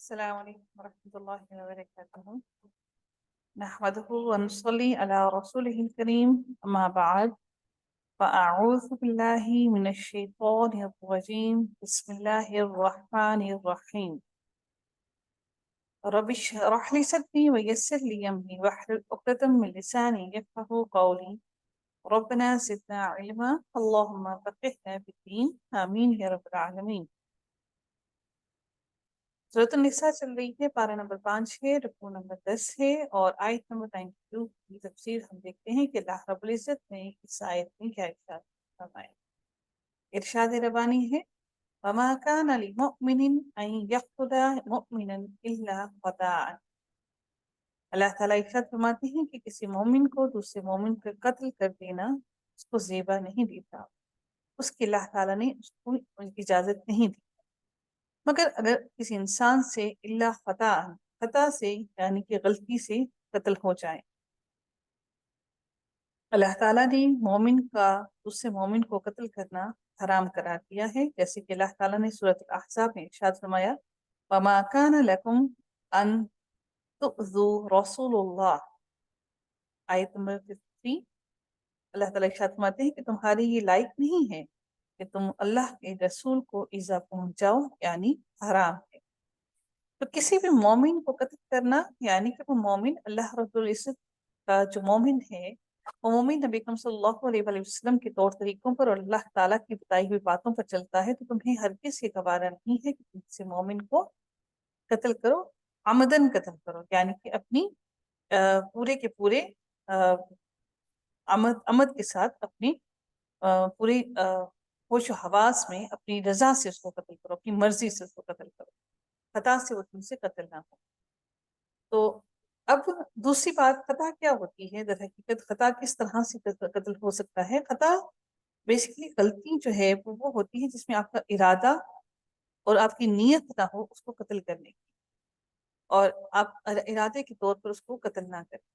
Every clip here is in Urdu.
السلام عليكم ورحمة الله وبركاته. نحمده ونصلي على رسوله الكريم، أما بعد، فأعوذ بالله من الشيطان الرجيم. بسم الله الرحمن الرحيم. رب اشرح لي صدري ويسر لي أمري واحلل عقدة من لساني يفقهوا قولي. ربنا زدنا علما، اللهم فقهنا في الدين، آمين يا رب العالمين. سورۃ النساء چل رہی ہے، پارہ نمبر 5 ہے، رکوع نمبر 10 ہے، اور آیت نمبر 92 کی تفسیر ہم دیکھتے ہیں کہ اللہ رب العزت نے اس آیت میں کیا ارشاد فرمایا۔ ارشاد ربانی ہے، وَمَا كَانَ لِمُؤْمِنٍ أَن يَقْتُلَ مُؤْمِنًا إِلَّا خَطَأً۔ اللہ تعالیٰ ارشاد فرماتے ہیں کہ کسی مومن کو دوسرے مومن پر قتل کر دینا اس کو زیبا نہیں دیتا، اس کی اللہ تعالیٰ نے اس کو اجازت نہیں دی، مگر اگر کسی انسان سے اللہ خطا سے یعنی کہ غلطی سے قتل ہو جائے۔ اللہ تعالیٰ نے مومن کا دوسرے مومن کو قتل کرنا حرام قرار دیا ہے، جیسے کہ اللہ تعالیٰ نے سورۃ الاحزاب میں ارشاد فرمایا، وَمَا كَانَ لَكُمْ أَن تُؤْذُوا رَسُولَ اللَّهِ۔ آیت نمبر 53 اللہ تعالیٰ ارشاد فرماتے ہیں کہ تمہاری یہ لائق نہیں ہے کہ تم اللہ کے رسول کو ایذا پہنچاؤ، یعنی حرام ہے۔ تو کسی بھی مومن کو قتل کرنا یعنی کہ وہ مومن اللہ رب العزت کا جو مومن ہے، وہ مومن نبی اکرم صلی اللہ علیہ وآلہ وسلم کے طور طریقوں پر اور اللہ تعالیٰ کی بتائی ہوئی باتوں پر چلتا ہے، تو تمہیں ہرگز یہ گوارا نہیں ہے کہ تم کسی مومن کو قتل کرو، عمدن قتل کرو، یعنی کہ اپنی پورے کے پورے عمد کے ساتھ اپنی پوری ہوش و حواس میں اپنی رضا سے اس کو قتل کرو، اپنی مرضی سے اس کو قتل کرو، خطا سے وہ تم سے قتل نہ ہو۔ تو اب دوسری بات، خطا کیا ہوتی ہے؟ در حقیقت خطا کس طرح سے قتل ہو سکتا ہے؟ خطا بیسیکلی غلطی جو ہے وہ ہوتی ہے جس میں آپ کا ارادہ اور آپ کی نیت نہ ہو اس کو قتل کرنے کی، اور آپ ارادے کے طور پر اس کو قتل نہ کریں،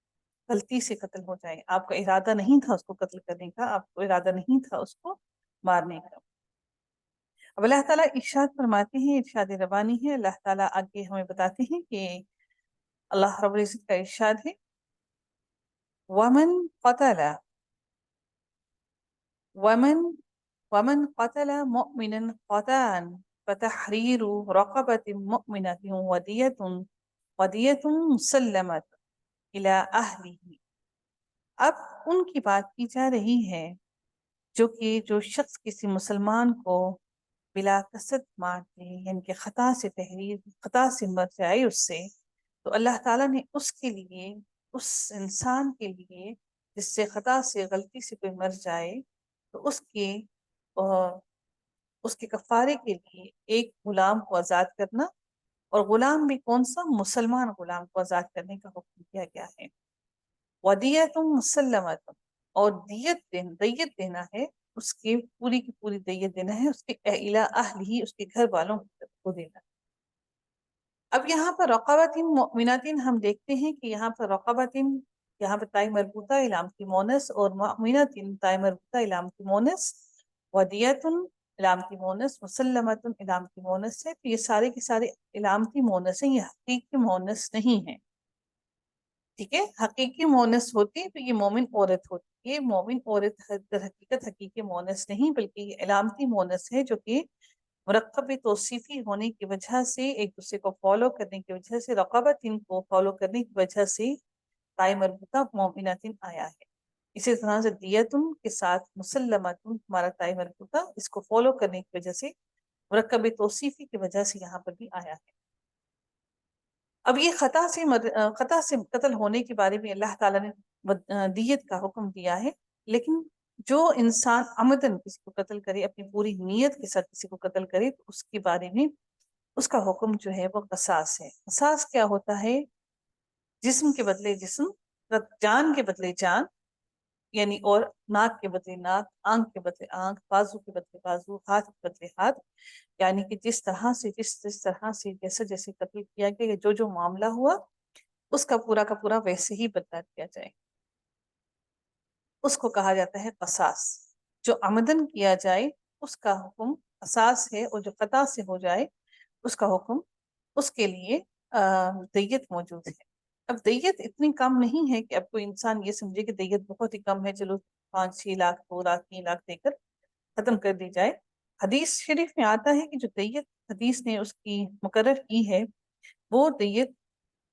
غلطی سے قتل ہو جائے، آپ کا ارادہ نہیں تھا اس کو قتل کرنے کا، آپ کو ارادہ نہیں تھا اس کو مارنے کا۔ اب اللہ تعالیٰ ارشاد فرماتے ہیں، ارشاد ربانی ہے، اللہ تعالیٰ آگے ہمیں بتاتے ہیں کہ اللہ رب العزت کا ارشاد ہے، وَمَن قَتَلَ وَمَن قَتَلَ مُؤْمِنًا خَطَأً فَتَحْرِيرُ رَقَبَةٍ مُؤْمِنَةٍ وَدِيَةٌ مُسَلَّمَةٌ إِلَىٰ أَهْلِهِ۔ اب ان کی بات کی جا رہی ہے جو شخص کسی مسلمان کو بلا قصد مار دے، یعنی کہ خطا سے مر جائے اس سے، تو اللہ تعالیٰ نے اس کے لیے، اس انسان کے لیے جس سے خطا سے غلطی سے کوئی مر جائے، تو اس کے کفارے کے لیے ایک غلام کو آزاد کرنا، اور غلام بھی کون سا؟ مسلمان غلام کو آزاد کرنے کا حکم دیا گیا ہے۔ ودیت مسلمت، اور دیت دینا ہے، اس کی پوری دیت دینا ہے، اس کے اہل ہی، اس کے گھر والوں کو دینا۔ اب یہاں پر رقبۃ مؤمنات ہم دیکھتے ہیں کہ یہاں پر رقبۃ، یہاں پر تائی مربوطہ علام کی مونس، اور مؤمنات تائی مربوطہ علام کی مونس، ودیت علام کی مونس، مسلمت علام کی مونس ہے۔ تو یہ سارے کے سارے علامتی مونس ہیں، یہ حقیقی مونس نہیں ہیں، ٹھیک ہے؟ حقیقی مونس ہوتی تو یہ مومن عورت ہوتی، یہ مومن عورت در حقیقت حقیقی مونس نہیں، بلکہ یہ علامتی مونس ہے، جو کہ مرکب توصیفی ہونے کی وجہ سے، ایک دوسرے کو فالو کرنے کی وجہ سے، رقبت ان کو فالو کرنے کی وجہ سے تائی مربوطہ مومنات آیا ہے۔ اسی طرح سے دیتن کے ساتھ مسلمت ہمارا تائی مربوطہ، اس کو فالو کرنے کی وجہ سے، مرکب توصیفی کی وجہ سے یہاں پر بھی آیا ہے۔ اب یہ خطا سے قتل ہونے کے بارے میں اللہ تعالیٰ نے دیت کا حکم دیا ہے، لیکن جو انسان عمدن کسی کو قتل کرے، اپنی پوری نیت کے ساتھ کسی کو قتل کرے، تو اس کے بارے میں اس کا حکم جو ہے وہ قصاص ہے۔ قصاص کیا ہوتا ہے؟ جسم کے بدلے جسم، جان کے بدلے جان، یعنی اور ناک کے بدلے ناک، آنکھ کے بدلے آنکھ، بازو کے بدلے بازو، ہاتھ کے بدلے ہاتھ، یعنی کہ جس طرح سے جیسے قتل کیا گیا، جو معاملہ ہوا اس کا پورا ویسے ہی بدلا دیا جائے، اس کو کہا جاتا ہے قصاص۔ جو عمدن کیا جائے اس کا حکم قصاص ہے، اور جو خطا سے ہو جائے اس کا حکم اس کے لیے دیت موجود ہے۔ اب دیت اتنی کم نہیں ہے کہ اب کوئی انسان یہ سمجھے کہ دیت بہت ہی کم ہے، چلو 5-6 لاکھ 2 لاکھ 3 لاکھ دے کر ختم کر دی جائے۔ حدیث شریف میں آتا ہے کہ جو دیت حدیث نے اس کی مقرر کی ہے وہ دیت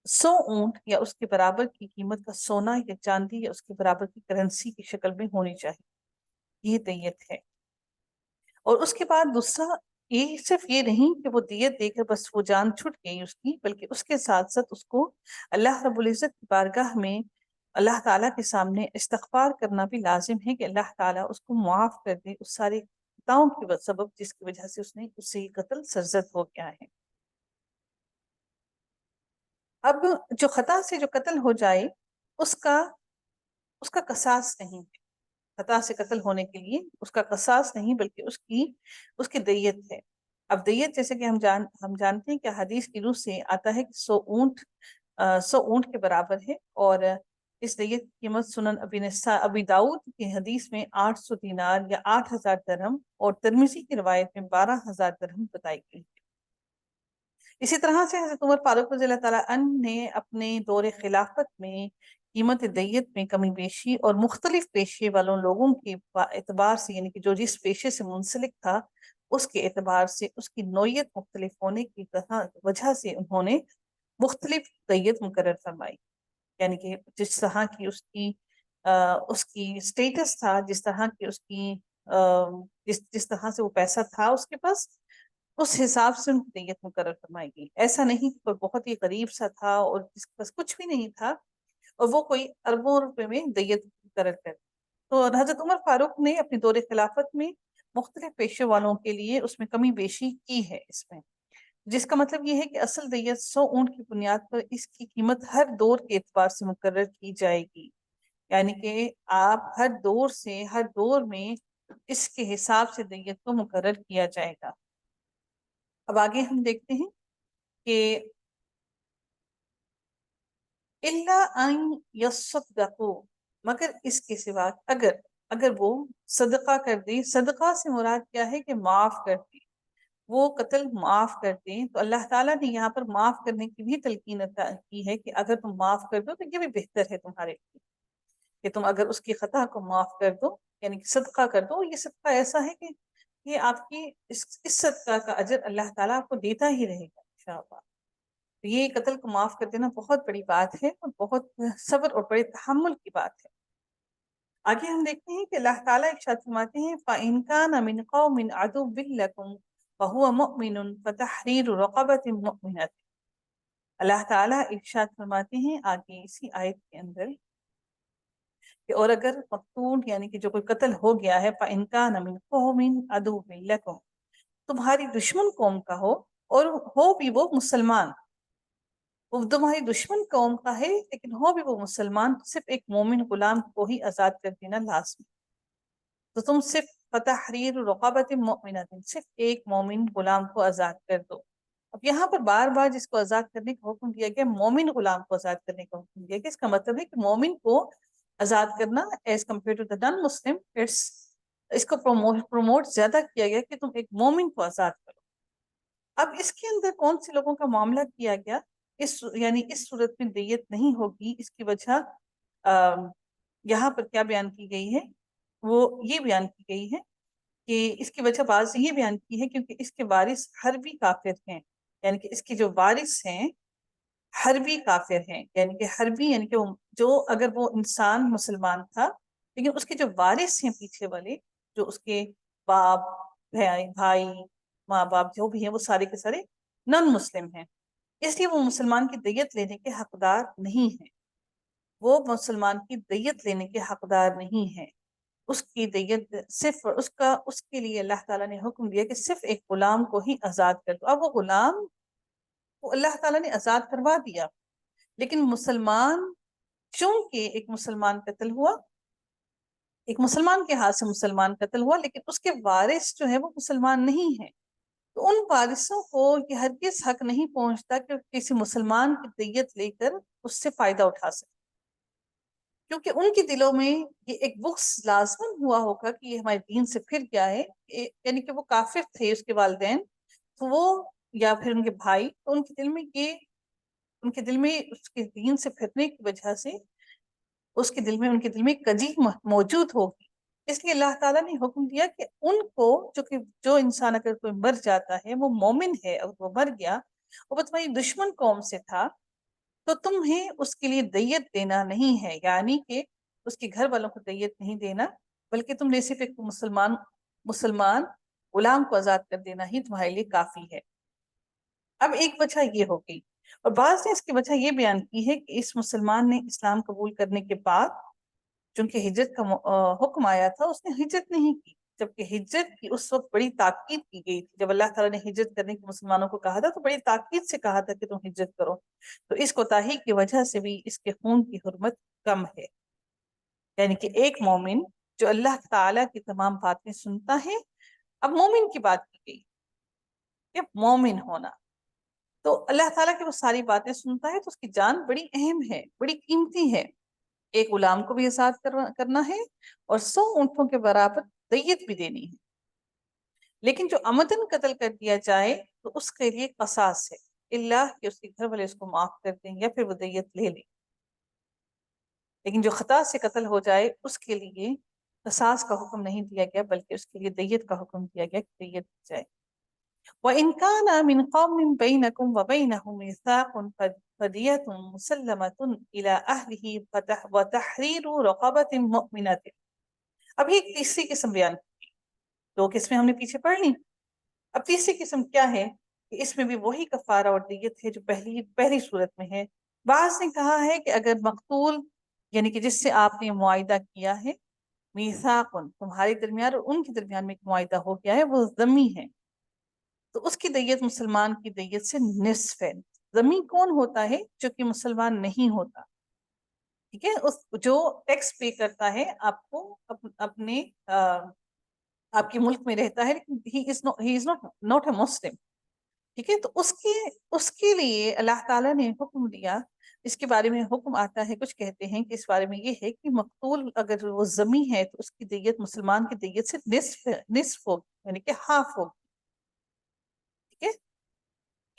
100 اونٹ یا اس کے برابر کی قیمت کا سونا یا چاندی یا اس کے برابر کی کرنسی کی شکل میں ہونی چاہیے، یہ دیت ہے۔ اور اس کے بعد دوسرا یہ صرف یہ نہیں کہ وہ دیت دے کر بس وہ جان چھٹ گئی اس کی، بلکہ اس کے ساتھ ساتھ اس کو اللہ رب العزت کی بارگاہ میں اللہ تعالیٰ کے سامنے استغفار کرنا بھی لازم ہے کہ اللہ تعالیٰ اس کو معاف کر دے اس سارے خطاؤں کی سبب جس کی وجہ سے اس نے اس سے قتل سرزد ہو گیا ہے۔ اب جو خطا سے جو قتل ہو جائے اس کا قصاص نہیں ہے، خطا سے قتل ہونے کے لیے اس کا قصاص نہیں بلکہ اس کی دیت ہے۔ اب دیت جیسے کہ ہم جانتے ہیں کہ حدیث کی روح سے آتا ہے کہ 100 اونٹ کے برابر ہے، اور اس دیت کی قیمت سنن ابی داؤد کی حدیث میں 800 دینار یا 8000 درہم اور ترمذی کی روایت میں 12000 درہم بتائی گئی ہے۔ اسی طرح سے حضرت عمر فاروق رضی اللہ تعالیٰ عنہ نے اپنے دور خلافت میں قیمت دیت میں کمی بیشی اور مختلف پیشے والوں لوگوں کے اعتبار سے، یعنی کہ جو جس پیشے سے منسلک تھا اس کے اعتبار سے اس کی نوعیت مختلف ہونے کی وجہ سے انہوں نے مختلف دیت مقرر فرمائی، یعنی کہ جس طرح کی اس کی سٹیٹس تھا، جس طرح کی اس کی جس طرح سے وہ پیسہ تھا اس کے پاس، اس حساب سے ان کی دیت مقرر فرمائی گئی۔ ایسا نہیں کہ کوئی بہت ہی غریب سا تھا اور جس کے پاس کچھ بھی نہیں تھا اور وہ کوئی اربوں روپے میں دیت مقرر کر۔ تو حضرت عمر فاروق نے اپنے دور خلافت میں مختلف پیشے والوں کے لیے اس میں کمی بیشی کی ہے، اس میں جس کا مطلب یہ ہے کہ اصل دیت 100 اونٹ کی بنیاد پر اس کی قیمت ہر دور کے اعتبار سے مقرر کی جائے گی، یعنی کہ آپ ہر دور میں اس کے حساب سے دیت کو مقرر کیا جائے گا۔ اب آگے ہم دیکھتے ہیں کہ اللہ ان یصدقوا، مگر اس کے سوا اگر وہ صدقہ کر دیں، صدقہ سے مراد کیا ہے کہ معاف کر دیں، وہ قتل معاف کر دیں، تو اللہ تعالیٰ نے یہاں پر معاف کرنے کی بھی تلقین کی ہے کہ اگر تم معاف کر دو تو یہ بھی بہتر ہے تمہارے لیے کہ تم اگر اس کی خطا کو معاف کر دو، یعنی کہ صدقہ کر دو۔ یہ صدقہ ایسا ہے کہ یہ آپ کی اس صدقہ کا اجر اللہ تعالیٰ آپ کو دیتا ہی رہے گا انشاءاللہ۔ تو یہ قتل کو معاف کر دینا بہت بڑی بات ہے اور بہت صبر اور بڑے تحمل کی بات ہے۔ آگے ہم دیکھتے ہیں کہ اللہ تعالیٰ ارشاد فرماتے ہیں فَإِن كَانَ مِن قَوْمٍ عَدُوٍّ لَكُمْ وَهُوَ مُؤْمِنٌ فَتَحْرِيرُ رَقَبَةٍ مُؤْمِنَةٍ۔ اللہ تعالیٰ ارشاد فرماتے ہیں آگے اسی آیت کے اندر کہ اور اگر مقتول یعنی کہ جو کوئی قتل ہو گیا ہے فَإِن كَانَ مِن قَوْمٍ عَدُوٍّ لَكُمْ، تمہاری دشمن قوم کا ہو اور ہو بھی وہ مسلمان، وہ تمہاری دشمن قوم کا ہے لیکن ہو بھی وہ مسلمان، تو صرف ایک مومن غلام کو ہی آزاد کر دینا لازمی، تو تم صرف فتحریر رقبۃ مؤمنۃ، صرف ایک مومن غلام کو آزاد کر دو۔ اب یہاں پر بار بار جس کو آزاد کرنے کا حکم دیا گیا، مومن غلام کو آزاد کرنے کا حکم دیا گیا، اس کا مطلب ہے کہ مومن کو آزاد کرنا as compare to the non Muslim, اس کو پروموٹ زیادہ کیا گیا کہ تم ایک مومن کو آزاد کرو۔ اب اس کے اندر کون سے لوگوں کا معاملہ کیا گیا، یعنی اس صورت میں دیت نہیں ہوگی، اس کی وجہ یہاں پر کیا بیان کی گئی ہے، وہ یہ بیان کی گئی ہے کہ اس کی وجہ بعض یہ بیان کی ہے کیونکہ اس کے وارث حربی کافر ہیں، یعنی کہ اس کے جو وارث ہیں حربی کافر ہیں، یعنی کہ حربی یعنی کہ جو اگر وہ انسان مسلمان تھا لیکن اس کے جو وارث ہیں پیچھے والے، جو اس کے باپ بھائی ماں باپ جو بھی ہیں وہ سارے کے سارے نان مسلم ہیں، اس لیے وہ مسلمان کی دیت لینے کے حقدار نہیں ہیں، وہ مسلمان کی دیت لینے کے حقدار نہیں ہیں۔ اس کی دیت صرف اس کے لیے اللہ تعالیٰ نے حکم دیا کہ صرف ایک غلام کو ہی آزاد کر دو۔ اب وہ غلام کو اللہ تعالیٰ نے آزاد کروا دیا، لیکن مسلمان چونکہ ایک مسلمان قتل ہوا، ایک مسلمان کے ہاتھ سے مسلمان قتل ہوا، لیکن اس کے وارث جو ہے وہ مسلمان نہیں ہیں، تو ان وارثوں کو یہ ہرگز حق نہیں پہنچتا کہ کسی مسلمان کی دیت لے کر اس سے فائدہ اٹھا سکے، کیونکہ ان کے دلوں میں یہ ایک بغض لازمن ہوا ہوگا کہ یہ ہمارے دین سے پھر گیا ہے، یعنی کہ وہ کافر تھے اس کے والدین، تو وہ یا پھر ان کے بھائی، تو ان کے دل میں اس کے دین سے پھرنے کی وجہ سے ان کے دل میں کجی موجود ہوگی. اس لیے اللہ تعالیٰ نے حکم دیا کہ ان کو جو انسان اگر کوئی مر جاتا ہے، وہ مومن ہے، اور وہ مر گیا اور وہ تمہاری دشمن قوم سے تھا، تو تمہیں اس کے لیے دیت دینا نہیں ہے، یعنی کہ اس کے گھر والوں کو دیت نہیں دینا، بلکہ تم نے صرف ایک مسلمان غلام کو آزاد کر دینا ہی تمہارے لیے کافی ہے. اب ایک وجہ یہ ہو گئی، اور بعض نے اس کی وجہ یہ بیان کی ہے کہ اس مسلمان نے اسلام قبول کرنے کے بعد چونکہ ہجرت کا حکم آیا تھا، اس نے ہجرت نہیں کی، جبکہ ہجرت کی اس وقت بڑی تاکید کی گئی تھی. جب اللہ تعالیٰ نے ہجرت کرنے کے مسلمانوں کو کہا تھا تو بڑی تاکید سے کہا تھا کہ تم ہجرت کرو. تو اس کوتاہی کی وجہ سے بھی اس کے خون کی حرمت کم ہے. یعنی کہ ایک مومن جو اللہ تعالیٰ کی تمام باتیں سنتا ہے. اب مومن کی بات کی گئی کہ مومن ہونا، تو اللہ تعالیٰ کی وہ ساری باتیں سنتا ہے، تو اس کی جان بڑی اہم ہے، بڑی قیمتی ہے. ایک غلام کو بھی آزاد کرنا ہے اور 100 اونٹوں کے برابر دیت بھی دینی ہے. لیکن جو عمدن قتل کر دیا جائے تو اس کے لیے قصاص ہے، اللہ کہ اس کے گھر والے اس کو معاف کر دیں یا پھر وہ دیت لے لیں. لیکن جو خطا سے قتل ہو جائے اس کے لیے قصاص کا حکم نہیں دیا گیا، بلکہ اس کے لیے دیت کا حکم دیا گیا کہ دیت دی جائے. وَإِن كَانَ مِن قَوْمٍ بَيْنَكُمْ وَبَيْنَهُمْ مِيثَاقٌ فَدِيَةٌ مُسَلَّمَةٌ إِلَىٰ أَهْلِهِ وَتَحْرِيرُ رَقَبَةٍ مُؤْمِنَةٍ. ابھی ایک تیسری قسم بیان کی، 2 قسمیں ہم نے پیچھے پڑھ لی. اب تیسری قسم کیا ہے کہ اس میں بھی وہی کفارہ اور دیت ہے جو پہلی صورت میں ہے. بعض نے کہا ہے کہ اگر مقتول یعنی کہ جس سے آپ نے معاہدہ کیا ہے، میثاقن تمہارے درمیان اور ان کے درمیان میں ایک معاہدہ ہو گیا ہے، وہ ذمی ہے، تو اس کی دیت مسلمان کی دیت سے نصف ہے. ذمی کون ہوتا ہے؟ جو کہ مسلمان نہیں ہوتا، ٹھیک ہے، جو ٹیکس پے کرتا ہے آپ کو اپنے آپ کے ملک میں رہتا ہے، لیکن he is not a Muslim. ٹھیک ہے، تو اس کے لیے اللہ تعالیٰ نے حکم دیا. اس کے بارے میں حکم آتا ہے، کچھ کہتے ہیں کہ اس بارے میں یہ ہے کہ مقتول اگر وہ ذمی ہے تو اس کی دیت مسلمان کی دیت سے نصف ہوگی، یعنی کہ ہاف ہوگی. ٹھیک ہے،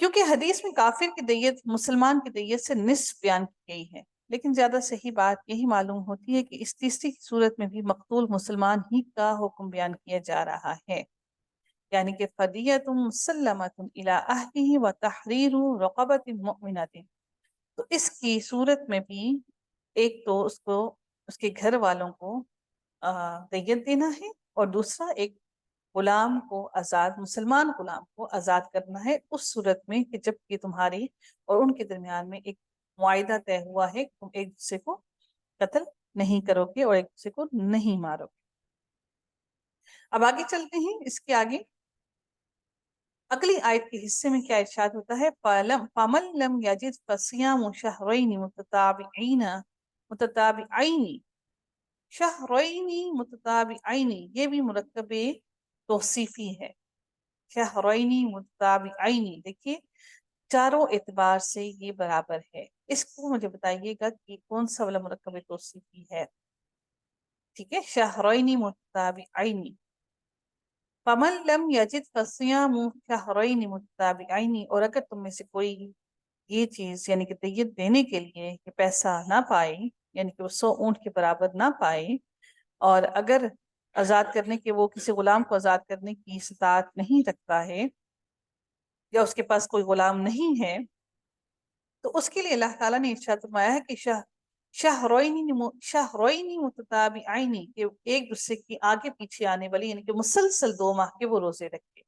کیونکہ حدیث میں کافر کی دیت مسلمان کی دیت سے نصف بیان کی گئی ہے. لیکن زیادہ صحیح بات یہی معلوم ہوتی ہے کہ اس تیسری صورت میں بھی مقتول مسلمان ہی کا حکم بیان کیا جا رہا ہے، یعنی کہ فدیۃ مسلمۃ الی اہلہ وتحریر رقبۃ مؤمنۃ. تو اس کی صورت میں بھی ایک تو اس کے گھر والوں کو دیت دینا ہے، اور دوسرا ایک غلام کو مسلمان غلام کو آزاد کرنا ہے، اس صورت میں کہ جب کہ تمہاری اور ان کے درمیان میں ایک معاہدہ طے ہوا ہے کہ تم ایک دوسرے کو قتل نہیں کرو گے اور ایک دوسرے کو نہیں مارو گے. اب آگے چلتے ہیں. اس کے آگے اگلی آیت کے حصے میں کیا ارشاد ہوتا ہے؟ فَمَن لَمْ يَجِدْ فَصِيَامُ شَهْرَيْنِ متتابعین، یہ بھی مرکب توصیفی ہے. شہرین متتابعین، دیکھیے چاروں اعتبار سے یہ برابر ہے. اس کو مجھے بتائیے گا کہ کون سا والا مرکب توصیفی ہے. ٹھیک ہے، شہرین متتابعین. فَمَن لَمْ يَجِدْ فَصِيَامُ شَهْرَيْنِ متتابعین، اور اگر تم میں سے کوئی یہ چیز یعنی کہ دیت دینے کے لیے یہ پیسہ نہ پائے، یعنی کہ وہ 100 اونٹ کے برابر نہ پائے، اور اگر آزاد کرنے کے وہ کسی غلام کو آزاد کرنے کی استطاعت نہیں رکھتا ہے، یا اس کے پاس کوئی غلام نہیں ہے، تو اس کے لیے اللہ تعالیٰ نے ارشاد فرمایا ہے کہ شہرین متتابعین، کہ ایک دوسرے کی آگے پیچھے آنے والی یعنی کہ مسلسل 2 ماہ کے وہ روزے رکھے.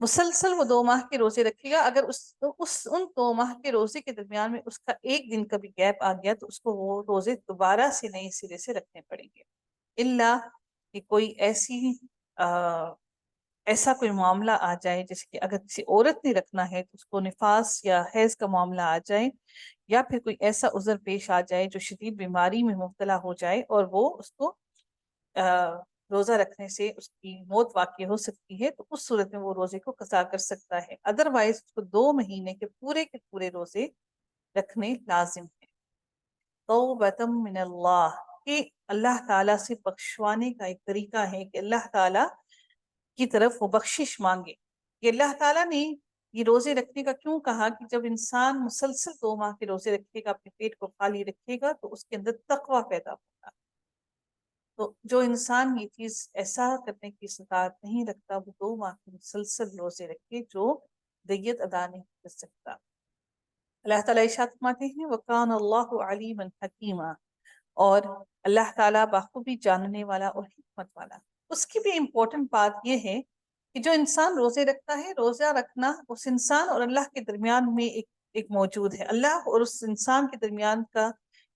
مسلسل وہ 2 ماہ کے روزے رکھے گا. اگر ان 2 ماہ کے روزے کے درمیان میں اس کا ایک دن کا بھی گیپ آ گیا تو اس کو وہ روزے دوبارہ سے نئے سرے سے رکھنے پڑیں گے، اللہ کہ کوئی ایسا کوئی معاملہ آ جائے، جیسے کہ اگر کسی عورت نے رکھنا ہے تو اس کو نفاس یا حیض کا معاملہ آ جائے، یا پھر کوئی ایسا عذر پیش آ جائے جو شدید بیماری میں مبتلا ہو جائے اور وہ اس کو روزہ رکھنے سے اس کی موت واقع ہو سکتی ہے، تو اس صورت میں وہ روزے کو قضا کر سکتا ہے. ادروائز اس کو 2 مہینے کے پورے روزے رکھنے لازم ہیں. توبۃ من اللہ، کہ اللہ تعالیٰ سے بخشوانے کا ایک طریقہ ہے کہ اللہ تعالیٰ کی طرف وہ بخشش مانگے. کہ اللہ تعالیٰ نے یہ روزے رکھنے کا کیوں کہا کہ جب انسان مسلسل 2 ماہ کے روزے رکھے گا، اپنے پیٹ کو خالی رکھے گا، تو اس کے اندر تقوی پیدا ہوگا. تو جو انسان یہ چیز ایسا کرنے کی استطاعت نہیں رکھتا، وہ 2 ماہ کے مسلسل روزے رکھے جو دیت ادا نہیں کر سکتا. اللہ تعالیٰ ارشاد فرماتے ہیں وَكَانَ اللَّهُ عَلِيمًا حَكِيمًا، اور اللہ تعالیٰ بخوبی جاننے والا اور حکمت والا. اس کی بھی امپورٹنٹ بات یہ ہے کہ جو انسان روزے رکھتا ہے، روزہ رکھنا اس انسان اور اللہ کے درمیان میں ایک موجود ہے. اللہ اور اس انسان کے درمیان کا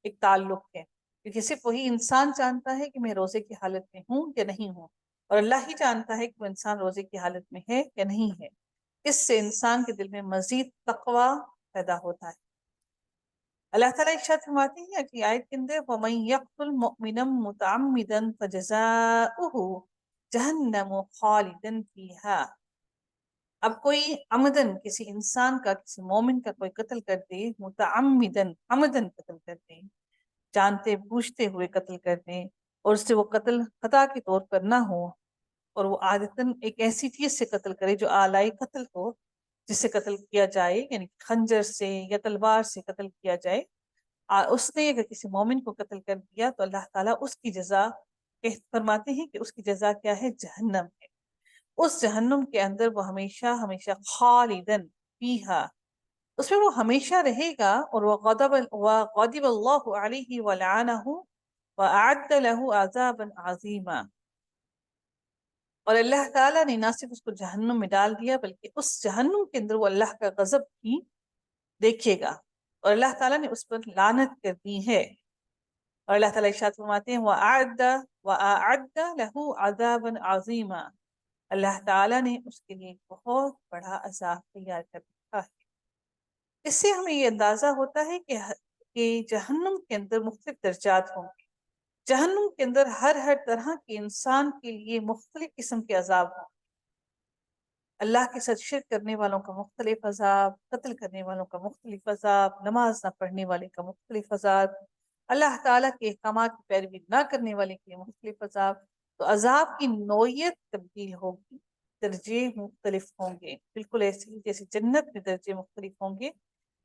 ایک تعلق ہے، کیونکہ صرف وہی انسان جانتا ہے کہ میں روزے کی حالت میں ہوں یا نہیں ہوں، اور اللہ ہی جانتا ہے کہ وہ انسان روزے کی حالت میں ہے یا نہیں ہے. اس سے انسان کے دل میں مزید تقوی پیدا ہوتا ہے. اللہ تعالیٰ ارشاد فرماتے ہیں کہ آیت کے اندر وَمَن يَقْتُلْ مُؤْمِنًا مُتَعَمِّدًا فَجَزَاؤُهُ جَهَنَّمُ خَالِدًا فِيهَا. اب کوئی عمدن کسی انسان کا، کسی مومن کا کوئی قتل کر دے، متعمدن عمدن قتل کر دے، جانتے بوجھتے ہوئے قتل کر دے، اور اس سے وہ قتل خطا کے طور پر نہ ہو، اور وہ عادتاً ایک ایسی چیز سے قتل کرے جو آلائی قتل ہو، جس سے قتل کیا جائے، یعنی خنجر سے یا تلوار سے قتل کیا جائے. اس نے اگر کسی مومن کو قتل کر دیا تو اللہ تعالیٰ اس کی جزا فرماتے ہیں کہ اس کی جزا کیا ہے؟ جہنم ہے. اس جہنم کے اندر وہ ہمیشہ ہمیشہ خالدن فیہا، اس میں وہ ہمیشہ رہے گا، اور وغضب اللہ علیہ ولعنہ وأعد له عذابا عظیما. اور اللہ تعالیٰ نے نہ صرف اس کو جہنم میں ڈال دیا، بلکہ اس جہنم کے اندر وہ اللہ کا غضب بھی دیکھے گا، اور اللہ تعالیٰ نے اس پر لعنت کر دی ہے. اور اللہ تعالیٰ ارشاد فرماتے ہیں وَأَعَدَّ لَهُ عَذَابًا عَظِيمًا، اللہ تعالیٰ نے اس کے لیے بہت بڑا عذاب تیار کر رکھا ہے. اس سے ہمیں یہ اندازہ ہوتا ہے کہ جہنم کے اندر مختلف درجات ہوں گے. جہنم کے اندر ہر طرح کے انسان کے لیے مختلف قسم کے عذاب ہوں. اللہ کے ساتھ شرک کرنے والوں کا مختلف عذاب، قتل کرنے والوں کا مختلف عذاب، نماز نہ پڑھنے والے کا مختلف عذاب، اللہ تعالیٰ کے احکامات کی پیروی نہ کرنے والے کے لیے مختلف عذاب. تو عذاب کی نوعیت تبدیل ہوگی، درجے مختلف ہوں گے. بالکل ایسے ہی جیسے جنت میں درجے مختلف ہوں گے،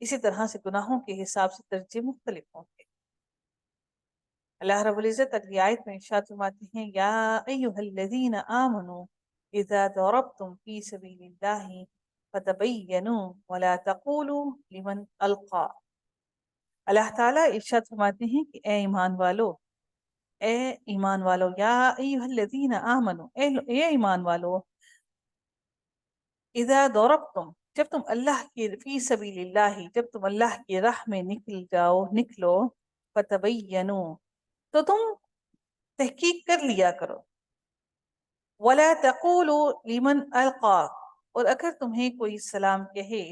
اسی طرح سے گناہوں کے حساب سے درجے مختلف ہوں گے. اللہ رب العزت اگلی آیت میں ارشاد فرماتے ہیں یا ایھا الذین آمنوا اذا ضربتم فی سبیل اللہ فتبینوا ولا تقولوا لمن القى. اللہ تعالیٰ ارشاد فرماتے ہیں کہ اے ایمان والو، یا ایھا الذین آمنوا، اے ایمان والو، اذا ضربتم، جب تم اللہ کی فی سبیل اللہ، جب تم اللہ کی راہ میں نکلو، فتبینوا، تو تم تحقیق کر لیا کرو. وَلَا تَقُولُوا لِمَنْ أَلْقَى، اور اگر تمہیں کوئی سلام کہے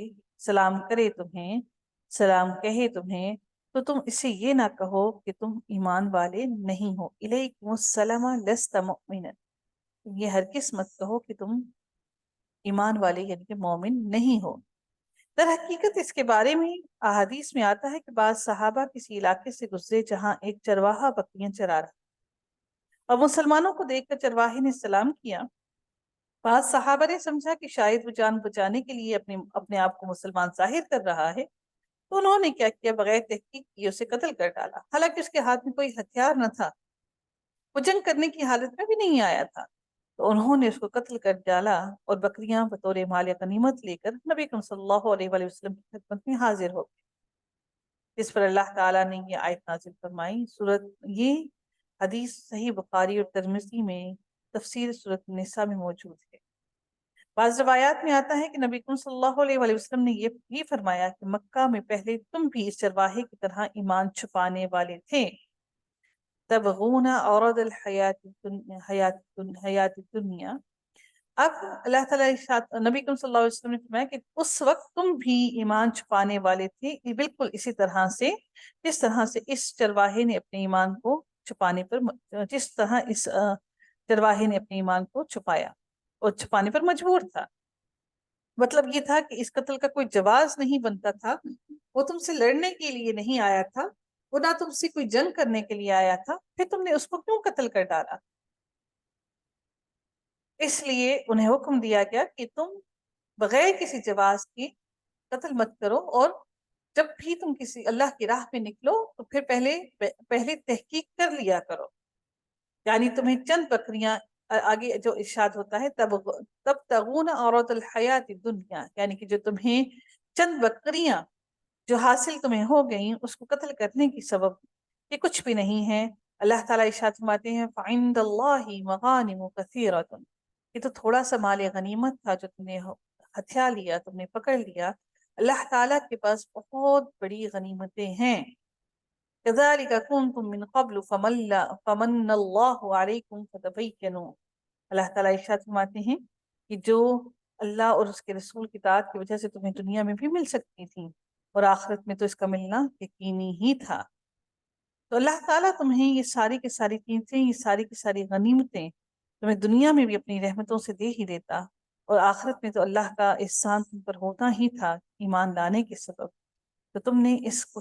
تمہیں تو تم اسے یہ نہ کہو کہ تم ایمان والے نہیں ہو. اِلَيْكُمُ السَّلَامَ لَسْتَ مُؤْمِنًا، یہ ہرگز مت کہو کہ تم ایمان والے یعنی کہ مومن نہیں ہو. در حقیقت اس کے بارے میں احادیث میں آتا ہے کہ بعض صحابہ کسی علاقے سے گزرے جہاں ایک چرواہا بکریاں چرا رہا، اور مسلمانوں کو دیکھ کر چرواہے نے سلام کیا. بعض صحابہ نے سمجھا کہ شاید وہ جان بچانے کے لیے اپنے آپ کو مسلمان ظاہر کر رہا ہے، تو انہوں نے کیا کیا، بغیر تحقیق کیے اسے قتل کر ڈالا، حالانکہ اس کے ہاتھ میں کوئی ہتھیار نہ تھا، وہ جنگ کرنے کی حالت میں بھی نہیں آیا تھا. تو انہوں نے اس کو قتل کر ڈالا، اور بکریاں بطور مال غنیمت لے کر نبی اکرم صلی اللہ علیہ وآلہ وسلم کی خدمت میں حاضر ہو گئے. جس پر اللہ تعالیٰ نے یہ آیت نازل فرمائی. یہ حدیث صحیح بخاری اور ترمذی میں تفسیر سورۃ النساء میں موجود ہے. بعض روایات میں آتا ہے کہ نبی اکرم صلی اللہ علیہ وآلہ وسلم نے یہ فرمایا کہ مکہ میں پہلے تم بھی اس چرواہے کی طرح ایمان چھپانے والے تھے. تبغون عرض حیات دنیا. اب اللہ تعالیٰ نبی اکرم صلی اللہ علیہ وسلم نے فرمایا کہ اس وقت تم بھی ایمان چھپانے والے تھے، بالکل اسی طرح سے جس طرح سے اس چرواہے نے اپنے ایمان کو چھپانے کو چھپایا اور چھپانے پر مجبور تھا. مطلب یہ تھا کہ اس قتل کا کوئی جواز نہیں بنتا تھا. وہ تم سے لڑنے کے لیے نہیں آیا تھا، وہ نہ تم سے کوئی جنگ کرنے کے لیے آیا تھا، پھر تم نے اس کو کیوں قتل کر ڈالا؟ اس لیے انہیں حکم دیا گیا کہ تم بغیر کسی جواز کی قتل مت کرو، اور جب بھی تم کسی اللہ کی راہ میں نکلو تو پھر پہلے تحقیق کر لیا کرو. یعنی تمہیں چند بکریاں، آگے جو ارشاد ہوتا ہے، تب تغون عورت الحیات دنیا، یعنی کہ جو تمہیں چند بکریاں جو حاصل تمہیں ہو گئیں اس کو قتل کرنے کی سبب یہ کچھ بھی نہیں ہے. اللہ تعالیٰ ارشاد فرماتے ہیں فعند اللہ مغانم کثیرۃ، یہ تو تھوڑا سا مال غنیمت تھا جو تم نے ہتھیا لیا، تم نے پکڑ لیا. اللہ تعالیٰ کے پاس بہت بڑی غنیمتیں ہیں. كذلك كنتم من قبل فمن اللہ علیکم فتبینوا. اللہ تعالیٰ ارشاد فرماتے ہیں کہ جو اللہ اور اس کے رسول کی اطاعت کی وجہ سے تمہیں دنیا میں بھی مل سکتی تھی اور آخرت میں تو اس کا ملنا یقینی ہی تھا. تو اللہ تعالیٰ تمہیں یہ ساری کی ساری چیزیں، یہ ساری کی ساری غنیمتیں تمہیں دنیا میں بھی اپنی رحمتوں سے دے ہی دیتا، اور آخرت میں تو اللہ کا احسان تم پر ہوتا ہی تھا ایمان لانے کے سبب. تو تم نے اس کو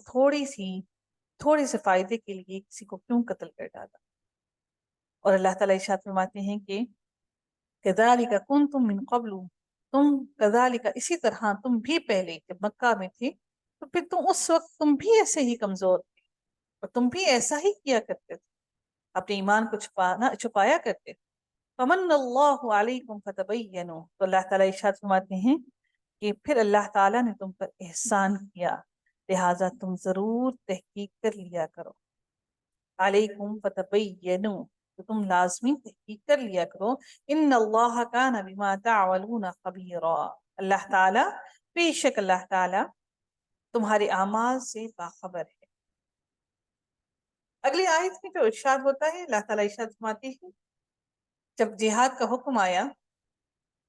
تھوڑے سے فائدے کے لیے کسی کو کیوں قتل کر ڈالا؟ اور اللہ تعالیٰ ارشاد فرماتے ہیں کہ كذلك كنتم من قبل، تم كذلك اسی طرح تم بھی پہلے جب مکہ میں تھے تو پھر اس وقت تم بھی ایسے ہی کمزور تھے اور تم بھی ایسا ہی کیا کرتے تھے، اپنے ایمان کو چھپایا کرتے تھے. فمن اللہ علیکم فتبینوا، تو اللہ تعالیٰ ارشاد فرماتے ہیں کہ پھر اللہ تعالیٰ نے تم پر احسان کیا، لہٰذا تم ضرور تحقیق کر لیا کرو. علیکم فتبینوا، تو تم لازمی تحقیق کر لیا کرو. ان اللہ کان بما تعملون خبیرا، اللہ تعالیٰ، بے شک اللہ تعالیٰ تمہارے اعمال سے باخبر ہے. اگلی آیت میں جو ارشاد ہوتا ہے، اللہ تعالیٰ ارشاد فرماتے ہیں جب جہاد کا حکم آیا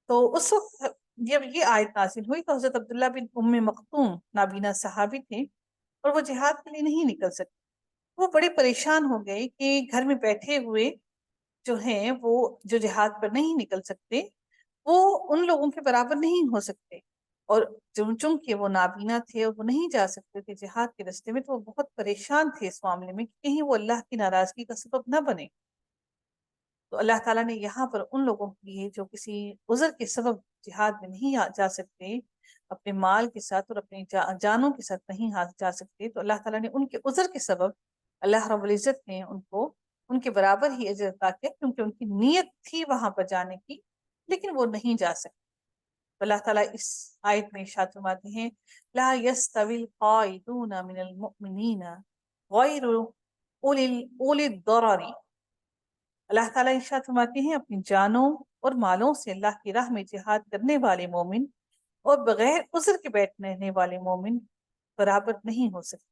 تو اس وقت جب یہ آیت نازل ہوئی تو حضرت عبداللہ بن ام مکتوم نابینا صحابی تھے اور وہ جہاد کے لیے نہیں نکل سکتے. وہ بڑے پریشان ہو گئے کہ گھر میں بیٹھے ہوئے جو ہیں وہ جو جہاد پر نہیں نکل سکتے وہ ان لوگوں کے برابر نہیں ہو سکتے، اور چونکہ وہ نابینا تھے اور وہ نہیں جا سکتے تھے جہاد کے راستے میں، تو وہ بہت پریشان تھے اس معاملے میں کہ کہیں وہ اللہ کی ناراضگی کا سبب نہ بنے. تو اللہ تعالیٰ نے یہاں پر ان لوگوں کے لیے جو کسی عذر کے سبب جہاد میں نہیں جا سکتے، اپنے مال کے ساتھ اور اپنی جانوں کے ساتھ نہیں جا سکتے، تو اللہ تعالیٰ نے ان کے عذر کے سبب اللہ رب العزت نے ان کو ان کے برابر ہی اجر عطا کیا، کیونکہ ان کی نیت تھی وہاں پر جانے کی لیکن وہ نہیں جا سکتے. تو اللہ تعالیٰ اس آیت میں ارشاد فرماتے ہیں لا يستوي القاعدون من المؤمنین غیر اولی الضرر. اللہ تعالیٰ ارشاد فرماتے ہیں اپنی جانوں اور مالوں سے اللہ کی راہ میں جہاد کرنے والے مومن اور بغیر عذر کے بیٹھنے رہنے والے مومن برابر نہیں ہو سکتے.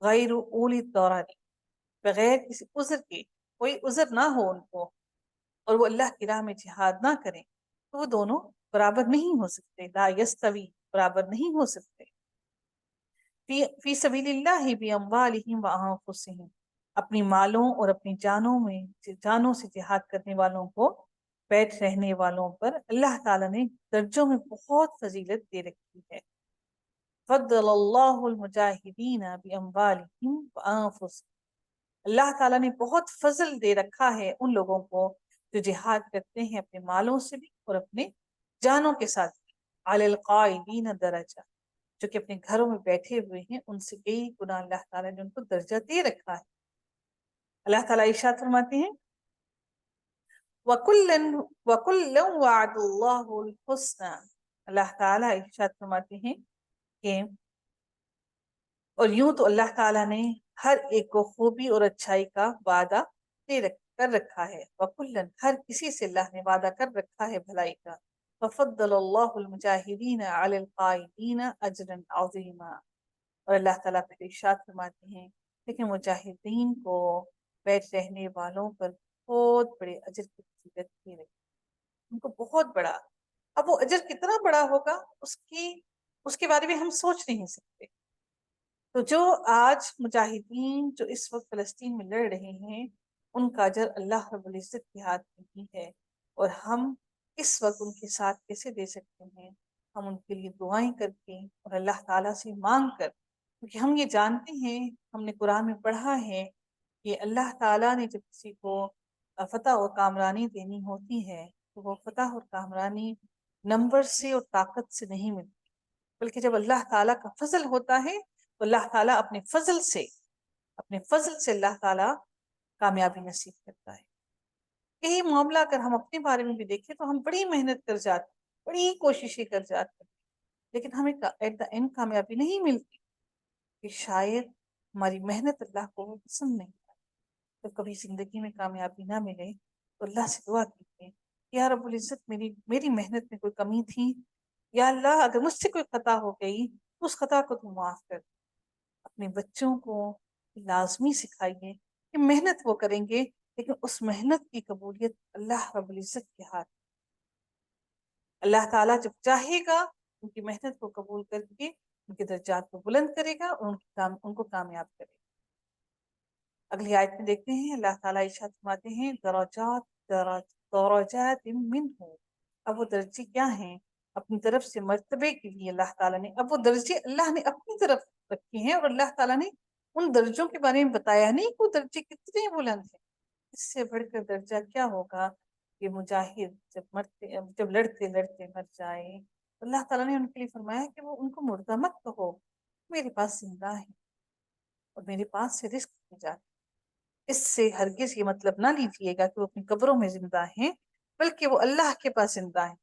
غیر اولی الضرر، بغیر کسی عذر کے، کوئی عذر نہ ہو ان کو اور وہ اللہ کی راہ میں جہاد نہ کریں تو وہ دونوں برابر نہیں ہو سکتے. لا یستوی، برابر نہیں ہو سکتے. فی سبیل اللہ باموالہم وانفسہم، اپنی مالوں اور اپنی جانوں سے جہاد کرنے والوں کو، بیٹھ رہنے والوں پر اللہ تعالیٰ نے درجوں میں بہت فضیلت دے رکھی ہے. فضل اللہ المجاہدین باموالہم وانفسہم، اللہ تعالیٰ نے بہت فضل دے رکھا ہے ان لوگوں کو جو جہاد کرتے ہیں اپنے مالوں سے بھی اور اپنے جانوں کے ساتھ بھی. علی القاعدین درجہ، جو کہ اپنے گھروں میں بیٹھے ہوئے ہیں ان سے کئی گنا اللہ تعالیٰ نے ان کو درجہ دے رکھا ہے. اللہ تعالیٰ ارشاد فرماتے ہیں وَكُلًّا وَعَدَ اللَّهُ الْحُسْنَى، اللہ تعالیٰ ارشاد فرماتے ہیں کہ اور یوں تو اللہ تعالیٰ نے ہر ایک کو خوبی اور اچھائی کا وعدہ کر رکھا ہے. وَكُلًّا، ہر کسی سے اللہ نے وعدہ کر رکھا ہے بھلائی کا. فَفَضَّلَ اللَّهُ الْمُجَاهِدِينَ عَلَى الْقَاعِدِينَ أَجْرًا عَظِيمًا، اور اللہ تعالیٰ پھر ارشاد فرماتے ہیں لیکن مجاہدین کو بیٹھ رہنے والوں پر بہت بڑے اجر کی فضیلت دی رہی، ان کو بہت بڑا. اب وہ اجر کتنا بڑا ہوگا اس کے بارے میں ہم سوچ نہیں سکتے. تو جو آج مجاہدین جو اس وقت فلسطین میں لڑ رہے ہیں ان کا اجر اللہ رب العزت کے ہاتھ میں ہی ہے، اور ہم اس وقت ان کے ساتھ کیسے دے سکتے ہیں؟ ہم ان کے لیے دعائیں کر کے اور اللہ تعالیٰ سے مانگ کر، کیونکہ ہم یہ جانتے ہیں، ہم نے قرآن میں پڑھا ہے کہ اللہ تعالیٰ نے جب کسی کو فتح اور کامرانی دینی ہوتی ہے تو وہ فتح اور کامرانی نمبر سے اور طاقت سے نہیں ملتی، بلکہ جب اللہ تعالیٰ کا فضل ہوتا ہے تو اللہ تعالیٰ اپنے فضل سے اللہ تعالیٰ کامیابی نصیب کرتا ہے۔ یہی معاملہ اگر ہم اپنے بارے میں بھی دیکھیں تو ہم بڑی محنت کر جاتے ہیں، بڑی کوششیں کر جاتے ہیں، لیکن ہمیں ایٹ دا اینڈ کامیابی نہیں ملتی، کہ شاید ہماری محنت اللہ کو وہ پسند نہیں آتی۔ تو کبھی زندگی میں کامیابی نہ ملے تو اللہ سے دعا کیجیے، یا رب العزت میری محنت میں کوئی کمی تھی، یا اللہ اگر مجھ سے کوئی خطا ہو گئی تو اس خطا کو تم معاف کر۔ اپنے بچوں کو لازمی سکھائیے کہ محنت وہ کریں گے، لیکن اس محنت کی قبولیت اللہ رب العزت کے ہاتھ۔ اللہ تعالیٰ جب چاہے گا ان کی محنت کو قبول کر کے ان کے درجات کو بلند کرے گا اور ان کو کامیاب کرے گا۔ اگلی آیت میں دیکھتے ہیں اللہ تعالیٰ ارشاد فرماتے ہیں درجات منہ، اب وہ درجے کیا ہیں؟ اپنی طرف سے مرتبے کے لیے اللہ تعالیٰ نے، اب وہ درجے اللہ نے اپنی طرف رکھے ہیں، اور اللہ تعالیٰ نے ان درجوں کے بارے میں بتایا نہیں کہ وہ درجے کتنے بلند ہیں۔ اس سے بڑھ کر درجہ کیا ہوگا کہ مجاہد جب لڑتے لڑتے مر جائے، اللہ تعالیٰ نے ان کے لیے فرمایا کہ وہ ان کو مردہ مت کہو، میرے پاس زندہ ہے اور میرے پاس سے رزق کی جاتی۔ اس سے ہرگز یہ مطلب نہ لیجیے گا کہ وہ اپنی قبروں میں زندہ ہیں، بلکہ وہ اللہ کے پاس زندہ ہیں،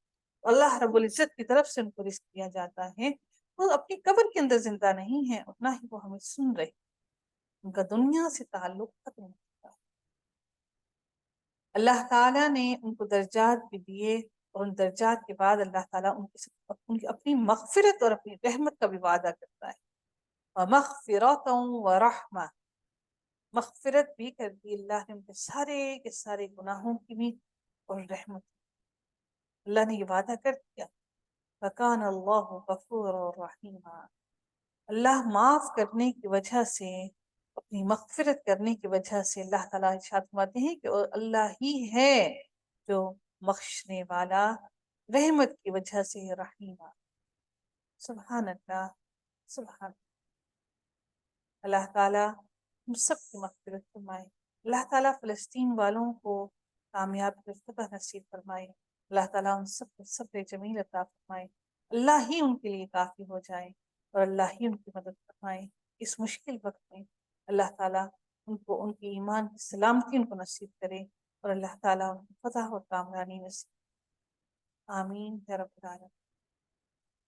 اللہ رب العزت کی طرف سے ان کو رزق دیا جاتا ہے۔ وہ اپنی قبر کے اندر زندہ نہیں ہیں اور نہ ہی وہ ہمیں سن رہے، ان کا دنیا سے تعلق ختم ہو چکا ہے۔ اللہ تعالیٰ نے ان کو درجات بھی دیے، اور ان درجات کے بعد اللہ تعالیٰ ان کی اپنی مغفرت اور اپنی رحمت کا بھی وعدہ کرتا ہے۔ وَمَغْفِرَةً وَرَحْمَةً، مغفرت بھی کر دی اللہ نے ان کے سارے گناہوں کی بھی، اور رحمت۔ اللہ نے یہ وعدہ کر دیا، فَكَانَ اللَّهُ غَفُورًا رَحِيمًا، اللہ معاف کرنے کی وجہ سے، اپنی مغفرت کرنے کی وجہ سے اللہ تعالیٰ ارشاد فرماتے ہیں کہ اللہ ہی ہے جو بخشنے والا، رحمت کی وجہ سے رحیمہ۔ سبحان اللہ، سبحان اللہ تعالیٰ ہم سب کی مغفرت فرمائے، اللہ تعالیٰ فلسطین والوں کو کامیابی اور فتح نصیب فرمائے، اللہ تعالیٰ ان سب کو صبر جمیل عطا فرمائے، اللہ ہی ان کے لیے کافی ہو جائے اور اللہ ہی ان کی مدد فرمائے اس مشکل وقت میں۔ اللہ تعالیٰ ان کو ان کی ایمان کی سلامتی ان کو نصیب کرے، اور اللہ تعالیٰ ان کو فتح اور کامرانی نصیب، آمین یا رب العالمین۔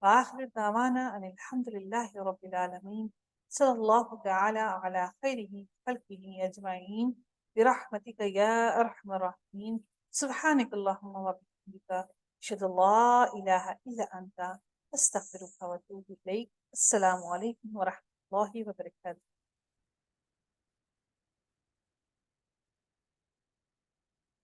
وآخر دعوانا ان الحمد للہ رب العالمین، صلی اللہ تعالی علی خیرہ خلقہ اجمعین، برحمتک یا ارحم الراحمین، سبحانک اللہم وبحمدک، اشہد ان لا الہ الا انت، استغفرک واتوب الیک۔ السلام علیکم ورحمۃ اللہ وبرکاتہ۔